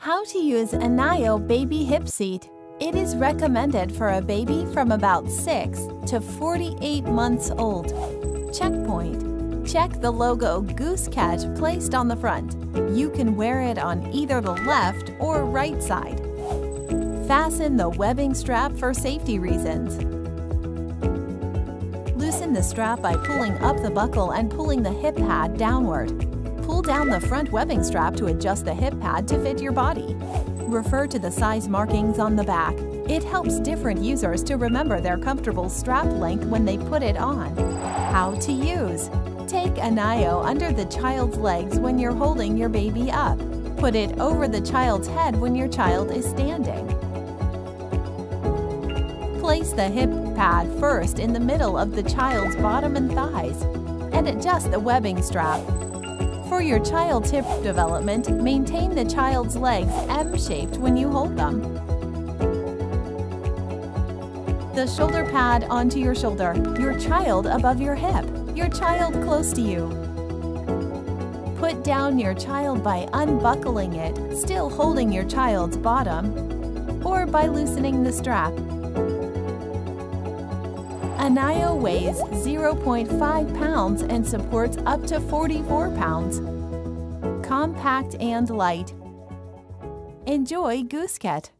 How to use Anayo baby hip seat. It is recommended for a baby from about 6 to 48 months old. Checkpoint. Check the logo GOOSEKET placed on the front. You can wear it on either the left or right side. Fasten the webbing strap for safety reasons. Loosen the strap by pulling up the buckle and pulling the hip pad downward. Pull down the front webbing strap to adjust the hip pad to fit your body. Refer to the size markings on the back. It helps different users to remember their comfortable strap length when they put it on. How to use. Take Anayo under the child's legs when you're holding your baby up. Put it over the child's head when your child is standing. Place the hip pad first in the middle of the child's bottom and thighs, and adjust the webbing strap. For your child's hip development, maintain the child's legs M-shaped when you hold them. The shoulder pad onto your shoulder, your child above your hip, your child close to you. Put down your child by unbuckling it, still holding your child's bottom, or by loosening the strap. Anayo weighs 0.5 pounds and supports up to 44 pounds. Compact and light. Enjoy GOOSEKET.